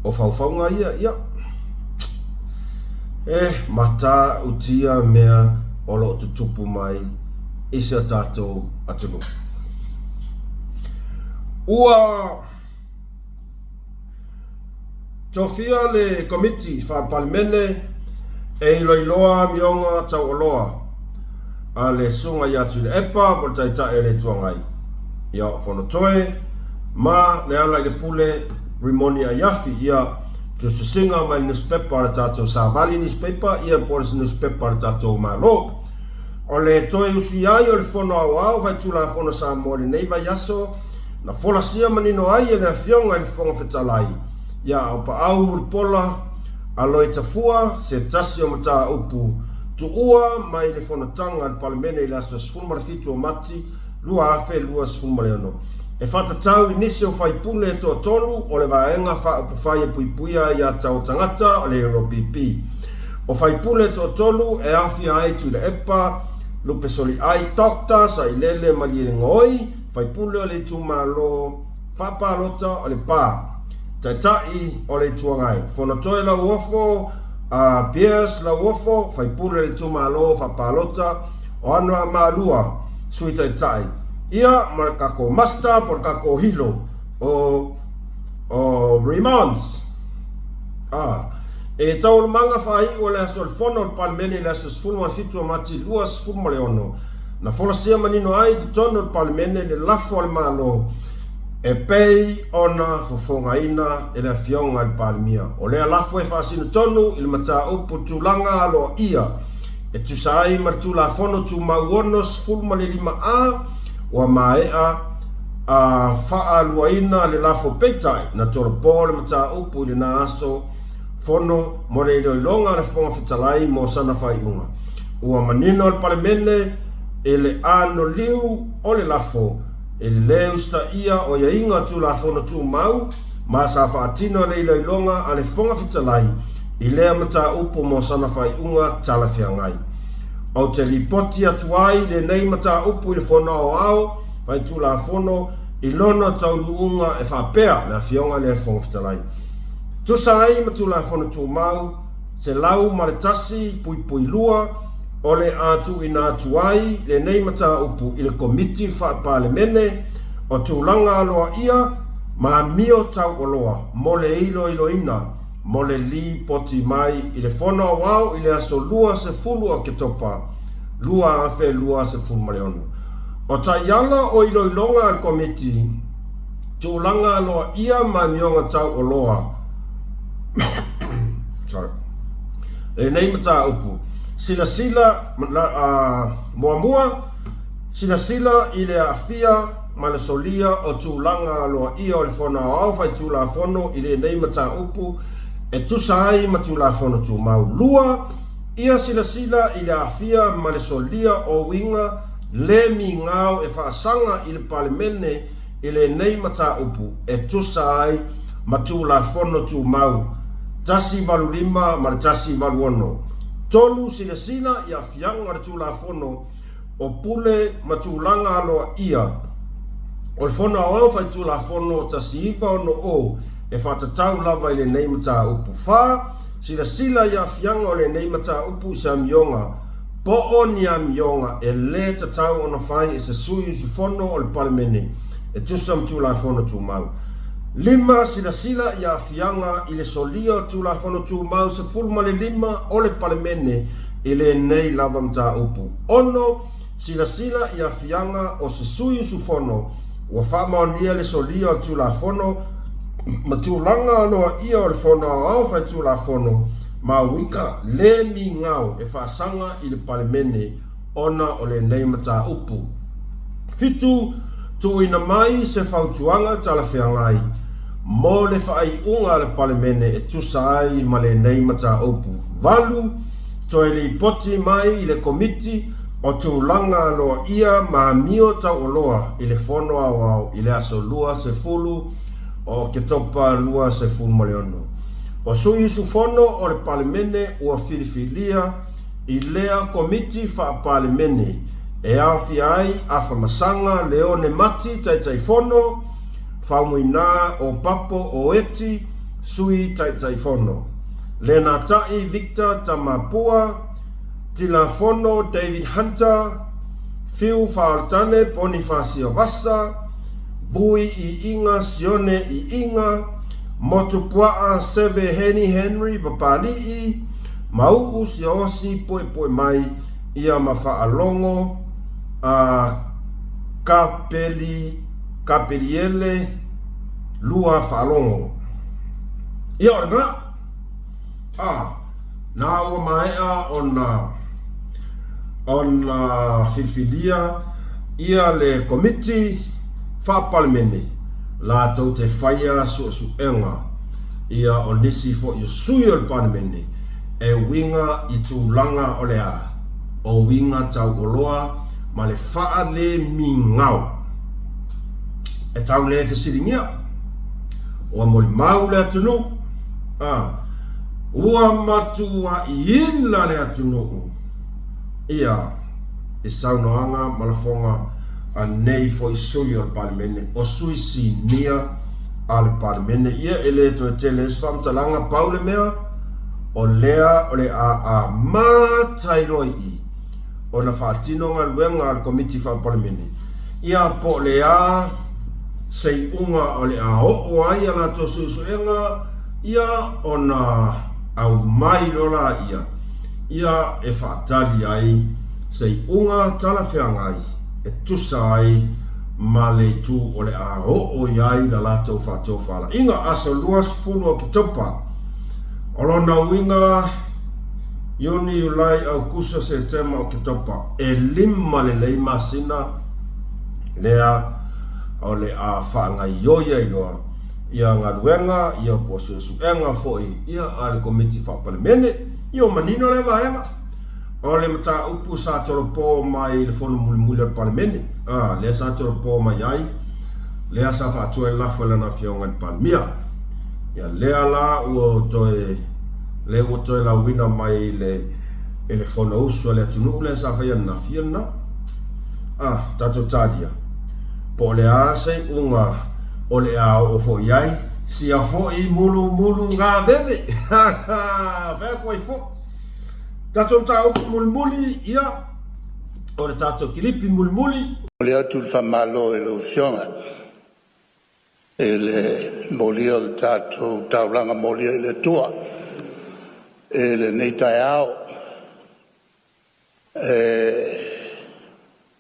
o faufaunga ia mata utia mea o lo tutupu mai isa tato atunu ua tofia le committee fa palmene e iloiloa mionga tauoloa a le sunga yatu le epa por taita e le tuangai ia fonotoe ma le ala le pule rimonia yafi ia just singa mai newspaper tato savali newspaper ia por newspaper tato malo o le toe usi ai o le fono au vai tula fono sa mole nei vai yaso na fola sia manino ai e le fionga i le fonga fetalai ia o pa au pola aloi tafua se tasi o mata upu tuua mai le fonatanga al palemene I le aso sfulmarafitu o mati lua afe lua sfulmareano e whatatau inisi o whaipule to tolu o le vaenga whaupufai e puipuia ia tau tangata o le ROPP o whaipule to tolu e awhia ai tu le epa lupe soli ai dokta sa ilele mali ngoi whaipule o le tumalo whapalota o le pā taitai o le tuangai fonatoe la uofo Piers la uofo whaipule le tumalo whapalota o anua maalua sui taitai ia ma kako master por kako hilo o Remonds e tau manga fai o le aso fono o palmene le aso sfulma fitu mati lua sfulma le ono na fola sia manino ai di tono o palmene le lafo al malo e pei ona fofonga ina e le fionga al palmia o le lafo e fasino tonu il mata upu tulanga alo ia e tu sai martula fono tu mauonos sfulma le lima wa maea fa'aluaina le lafo peitai na tolo pole mata upu le na aso fono mo le ilonga le fonga fitalai mo sana faiunga ua manino al palemene e le ano liu o le lafo e le leusta ia o ia inga tu la fono tu mau ma sa fa'atino le ilonga ale fonga fitalai i lea mata upu mo sana faiunga tala fiangai o te lipoti atuai le nei mata upu i le fono ao fai tu la fono I lona tau luunga e whapea na fionga le fonga fitalai. Tusa ai matula fono tu mau, se lau maretasi pui pui lua, o le atu ina atu ai, le nei mata upu i le komiti whapale mene, o tūlanga aloa ia, ma mio tau oloa, mo le ilo ina, mo le li poti mai, i le fono wau, i le aso lua se fulu o ke topa, lua afe lua se fulu maleono. O taiala o iloilonga al komiti, tūlanga aloa ia ma mionga tau oloa. Sorry. Le nei mata upu. Sila mua sila i le afia ma le solia o tūlanga aloa ia o le fono au fai tūla fono i le nei mata upu e tusa ai ma tūla fono tū mau lua ia sila i le afia ma le solia o winga le mi ngau e whaasanga i le palemene i le nei mata upu e tusa ai ma tūla fono tū mau tasi valu lima ma le tasi valu ono. Tolu sila ia fianga le tūla fono o pule ma tūlanga aloa ia. O le fono au fai tūla fono tasi iwa ono o e whatatau lava i le nei mata upu wha. Sila ia fianga o le nei mata upu sa mionga. Po o ni a mionga e le tatau ono fai e se sui su fono o le palemene. E tusam tūla fono tū mau. Lima sila ia fianga i le solia tūla fono tū mau se fulma le lima o le palemene i le nei lava mta upu. Ono sila ia fianga o se sui su fono ua whamaonia le solia tūla fono ma tūlanga aloa ia o le fono au fai tūla fono ma wika le mi ngau e whaasanga i le palemene ona o le nei mta upu. Fitu tu ina mai se fautuanga tala whiangai. Mo le whai unga le palemene e tusa ai ma le nei mata upu. Valu, toi li poti mai i le komiti o tūlanga aloa ia ma mio tau oloa i le fono au i le aso lua se fulu o ke topa lua se fulu maleono. O sui su fono o le palemene ua filifilia i lea komiti wha palemene e awhi ai a whamasanga leone mati tai fono whaumuina o papo o eti sui tai fono. Lena tai Victor Tamapua, Tila fono David Hunter, Phil Faaltane Bonifacio Vasa, Vui i inga Sione i inga, Motupua Seve Henry Papalii, Mau Siosi Poe mai ia mawhaalongo a Kapeliele lua whaalongo. Ia ora nga na ua maea ona filfilia ia le komiti whapalemene la tau te whaia su enga ia o nisi fo i sui o le palemene e winga i tūlanga o le a o winga tau oloa ma le wha le mingau e tau le fesiringia o mo le mau le atunu ua matua i ina le atunu ia e saunoanga malafonga a nei fo i sui o le palemene o sui si nia a le palemene ia ele to tele sfamtalanga paule mea o lea o le a matairoi i o na whaatinonga luenga al komiti whapalemene ia po lea sei unga o le a o ai ala to susuenga ia o na au mai rola ia e whaatali ai sei unga tala whiangai e tusa ai ma le tu o le a o ai la lato whato whala inga aso luas fulu o ki topa o lona winga Ioni Julai Augusta September o ki topa e lima le leima sina lea o le a whaangai yoia i loa ia ngā ruenga, ia posu suenga foi, ia ale komiti whapalemene, ia o manino le vaenga. O le mata upu sa toropo mai le fono muli al palemene, lea sa toropo mai ai, lea sa whatua e lafo lana fionga ni palmia. Ia lea la ua toe, lea ua toe la wina mai le fono usu le atunu, lea sa whaia na fiana. Tato tadia. po le a se unga o le a o fo iai si a fo I mulu ngā veve vea koe fo tatou ta upu mulmuli ia o le tatou kilipi mulmuli o le atu le whamalo e lo fionga e le molia le tatou tauranga molia e le tua e le neitai ao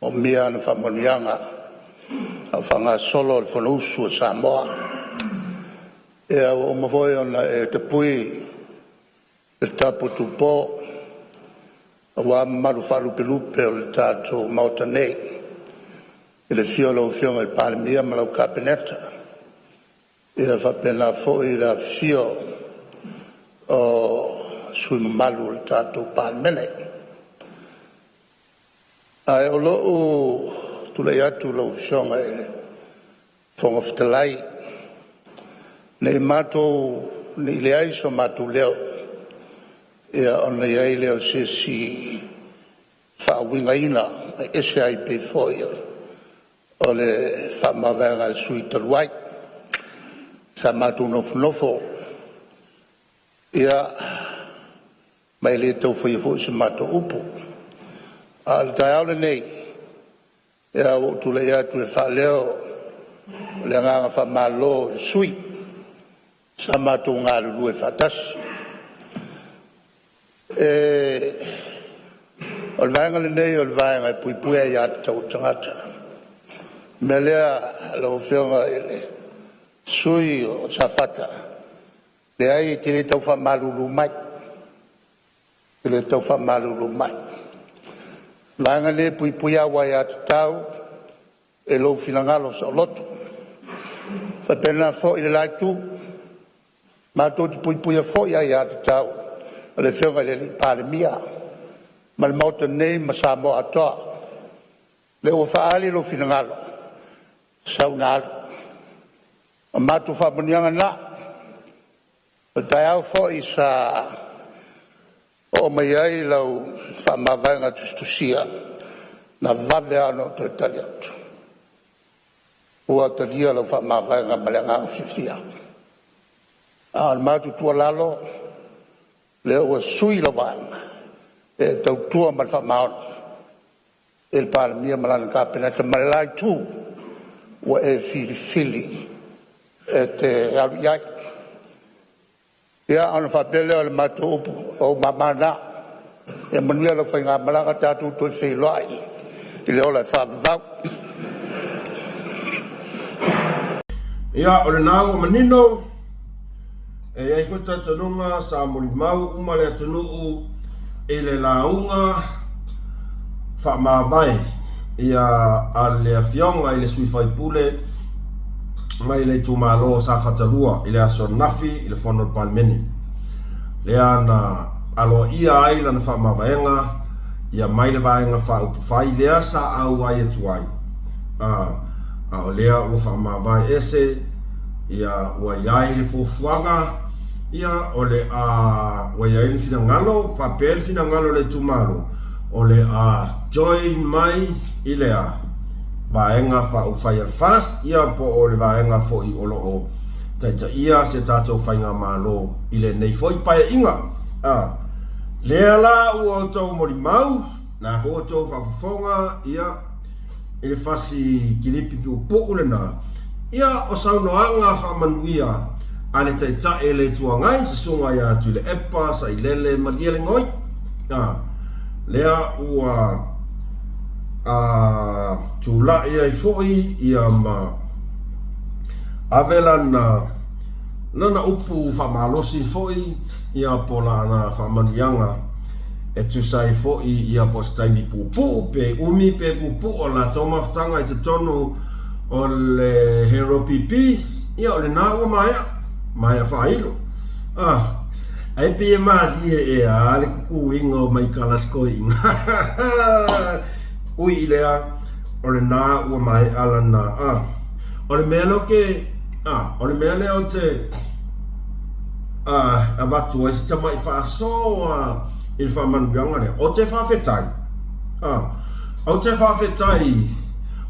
o mea na whamonianga a whanga solo le whanausu a Samoa e o mawhoi ona e te pui le tapu tupo a wā maru wharu pelupe o le tātou mauta nei e le fiolo fionga i palemia ma lau kapeneta e a whapena fōi la fio o sui mamalu le tātou palemene ai o loo tulei atu lau fionga e le whonga whatalai nei mātou nei le aiso mātou leo ia ona iai leo se si whaawinga ina ese ai pe foi o le whamawanga sui taruai sa mātou nofo ia mai le tau whaiafo se mātou upu a le tai aule nei ia o tule ia tu e whaleo le nganga whamalo sui sa mātou ngā ruru e whatasi o le vaenga le nei o le vaenga e pui ai atu tau tangata me lea lau whionga e le sui o safata le ai te le tau whamaruru mai te le tau whamaruru mai vaenga le pui awai atu tau e lau finangalo sa lotu whapena fo i le laitu mātou te pui a fo i ai atu tau le whionga le palemia ma le mauta nei ma Samoa atoa le ua whaali lo finangalo sauna alu a mātou whamonianga na o tai au fo i sa o mai ai lau whamawanga tustusia na vave ano to tali atu ua talia lau whamawanga ma le nganga fifia a mātou tua lalo le ua sui la vanga e tau tua ma fa maon el palemia malana kapeneta ma le lai tu ua e fili e te alu iai ia ana whapele o le mātou upu o mamana e manuia la whainga malanga tātou toi whailoai i le ola whapavau ia o le nāu o manino e ai futa tanunga sa muli mau umale atunuu e le launga whamawai ia a le awhionga i le sui whaipule mai le tumalo sa whatarua i le aso nafi i le whono palmeni lea na alo ia ai lana whamawaenga ia mai le vaenga whaupu whai lea sa au ai atuai a o lea ua whamawai ese ia ua iai le fufuanga ia ole a wai ni finangalo papel finangalo le tumalo ole a join mai ile a vaenga fa ufaya fast ia po ole vaenga fo I olo o taita ia se tato fainga malo ile nei foi pai inga leala u auto mori mau na foto fa fonga ia ile fasi kilipi po ule na ia o sauno anga fa manuia ale taita ele tuangai se sunga ya tu le epa sa ilele maliele ngoi lea ua tula ia I foi ia ma avela na nana upu whamalosi foi ia pola na whamanianga e tu sai foi ia postaini pupu pe umi pe pupu o la tomaftanga I te tonu o le hero pipi ia o le naua Maya whailo. Ai pia maati e ale kuku inga o mai kalasko inga. Ui lea o le nā ua mai ala nā. O le mea loke, o le mea lea o te a watu e si tamai whaasoa I le whamanuanga lea. O te whawhetai. O te whawhetai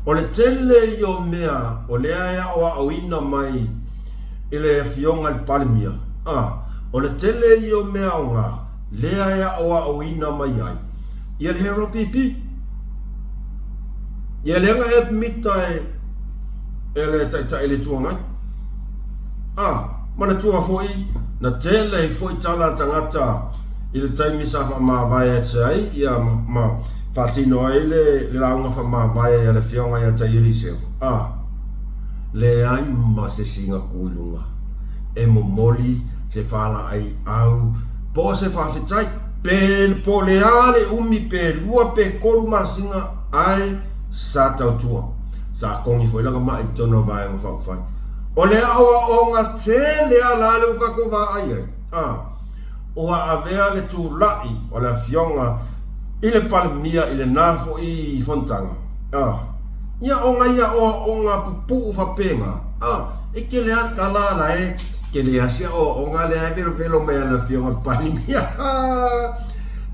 O le tele i o mea, o lea ea o auina mai i le fionga le palimia. O le tele i o mea o ngā, lea ea o auina mai ai. Ia le hero pipi. Ia le anga e mita e le taita e le tuangai. Mana tua foi, na tele i foi tala tangata i le taimi sa wha maa vai e te ai, ia ma whatino ai le launga wha maa vai e le fionga ia tai iri seo. Le ai ma se singa kuilunga. E mo moli se whala ai au. Po se whawhitai, po le ale umi pe lua pe kolu ma singa ai sa tautua. Sa kongi foi langa mai tono vai ang whawhai. O le awa o ngā te lea la le uka ko wa ai. O a avea le tu lai o le fionga i le palimia i le nafo i fontanga. Ia o ngā pupu whapenga. E ke lea kalala e ke lea sia o ngā lea e velo mea le fionga palimia.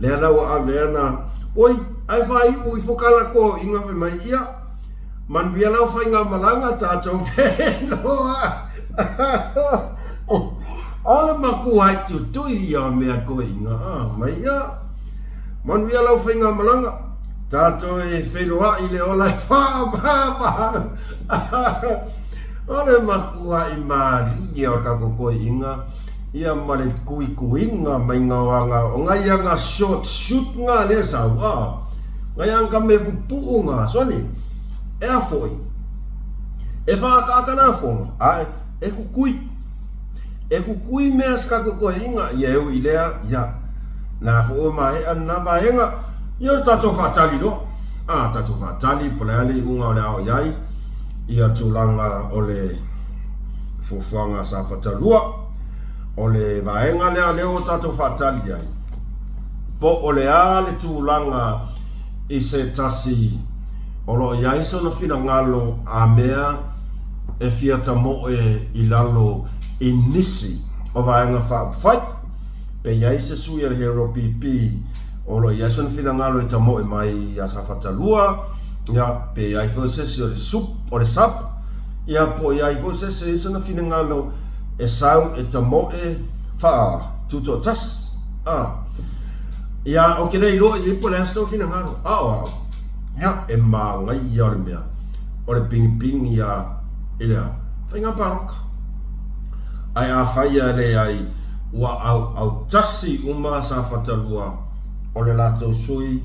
Lea lau a avea na oi, ai whai ui whokala ko inga whi mai ia. Man via lau whai ngā malanga tātou whenoa. Ala maku hai tu tui ia mea koe inga. Mai ia. Man via lau whai ngā malanga. Tātou e whenoa i le ola e whāpapa. Ala maku hai maari ia o kako koe inga. Ia mare kui kuinga mai ngā wanga. O ngai ia ngā short shoot ngā le sau. Ngai anga me pupu ngā. Soni. E foi. E whakakana whonga. E kukui. E kukui mea skako koe inga. Ia eu i lea. Ia. Nā who mahe ana vaenga. Ia tato whatali no. Tato whatali. Poleali unga o le ao iai. Ia tūlanga o le fufuanga sa whatalua. O le vaenga lea leo tato whatali iai. Po o le a le tūlanga i se tasi olo iai sono fina ngalo a mea e fiata mo e ilalo i nisi o vaenga whai pe iai se sui al hero pipi olo iai sono fina ngalo e tamo e mai a sa whatalua ia pe iai fo sesi o le sup o le sap ia po iai fo sesi sono fina ngalo e sau e tamo e wha tuto tas ia o kere ilo i po le asto fina ngalo ia e mā ngai ia le mea o le pingi ia ilea whainga paroka ai a whaia le ai ua au tasi uma sa whatalua o le lato sui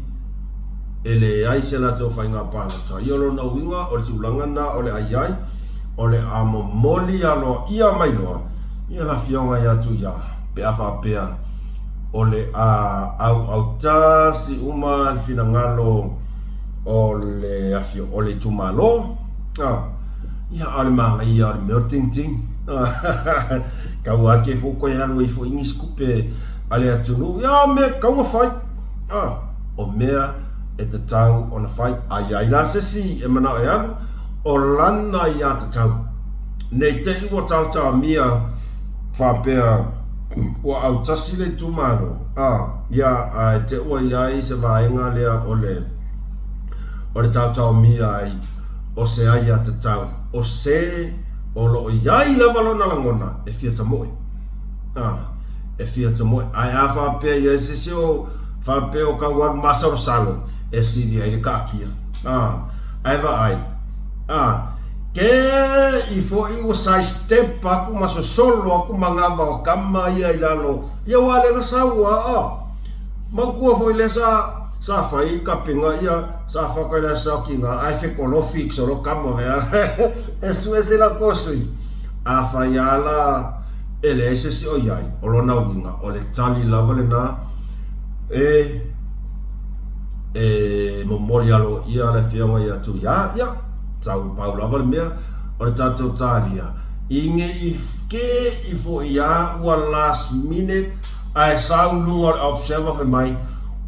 e le ai se lato whainga paroka i olo na uinga o le tūlangana o le ai o le amo moli alo ia mai loa ia la fionga ia tu ia pe a whapea o le au tasi uma le finangalo o le afio o le tumalo ia ale manga ia le meo ting ting kau ake foko e halo i fo ingi skupe ale atunu ia me kaunga whai o mea e te tau o na whai ai la sesi e mana e anu o lana ia te tau nei te iwa tau mia whapea o au tasi le tumalo ia te ua iai se vaenga lea o le tau mia ai o se ai a te tau o se o lo iai lava lona langona e fiata moe e fiata moe ai a whapea ia se se o whapea o kauan masaro salo e siri ai le kakia ai va ai ke i fo i o sai step aku maso solo aku mangava o kama ia i lalo ia wale ga saua mangkua fo i le sa fai kapinga ia sa whakaila sa kinga ai fe kolo fix o lo kama vea e sue se la kosui a fai ala ele ese si o iai o lo na winga o le tali lava le na momori alo ia le fiama ia tu ia tau pau lava le mea o le tatou talia inge i ke i fo ia ua last minute ai sau lunga le observer fe mai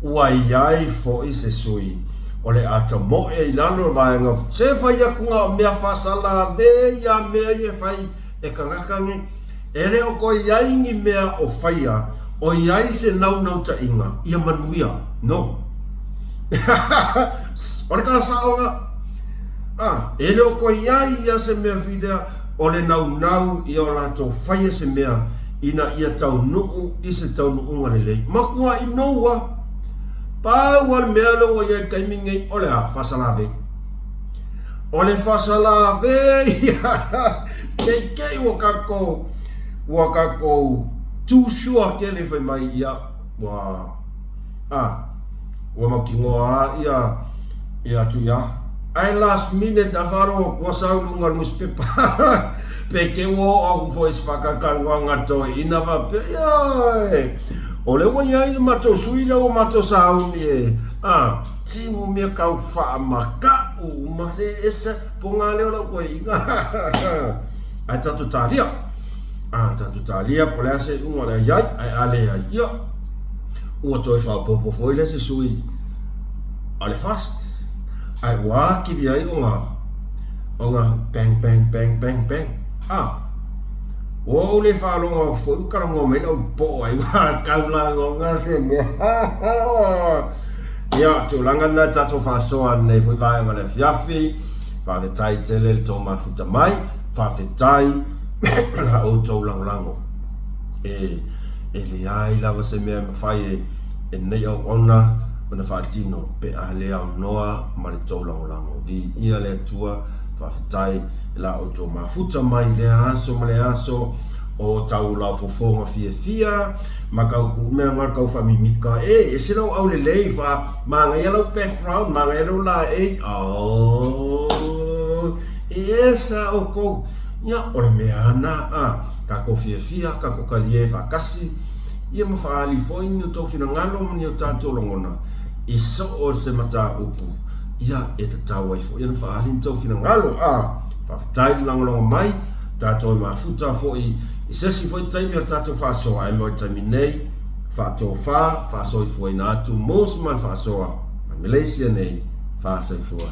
ua iai fo i se sui o le ata mo e ilano vaenga se fai akunga o mea fasala ve ia mea i e fai e kangakange ere o ko iai ngi mea o faia o iai se nau ta inga ia manuia no o le kala saonga ele o ko ia se mea fidea o le nau ia o latou faia se mea ina ia tau nuu i se tau nuu ngane lei makua i noua pau al mea lo wa ia taimingei o le a fasalave o le fasalave ia kei wakako tūsua ke le whai mai ia wa makingoa ia tu ia ai last minute da faro wa saulunga newspaper pe ke wo au voice pakakal wa ngato ina va pe o le wa ia mato suila o mato sauni si mo me kau fa maka o ma se esa pongale o ko inga ai tanto talia por ese un ora ia ai ale ia o toi fa popo foi le se sui ale fast ai wa ki dia onga bang o le fa longa foi ka ngo me no po ai wa ka la ngo se me ia tu langa na tato fa so an nei foi vai ngale fiafi fa ve tai tele to ma futa mai fa ve tai la o to lango le ai la se me fai e nei ona ona fa tino pe ale au noa ma le to lango vi ia le tua fa tai la o to ma futa mai le aso o tau la fofonga fia ma ka ku me ngar ka fa mimika e se lo au le fa ma nga yellow background ma nga yellow la esa o ko ya o me ana ka ko fia ka ko kalie fa kasi ia ma fa ali foi ni to fina ngalo ni o tanto longona iso o se mata upu ia e te tau ai foi ia fa ali to fina ngalo fa tai lango mai tato ma futa foi se si foi taimi o tato fa so ai mo taimi nei fa to fa so foi na tu mos mal fa so a Malaysia nei fa so foi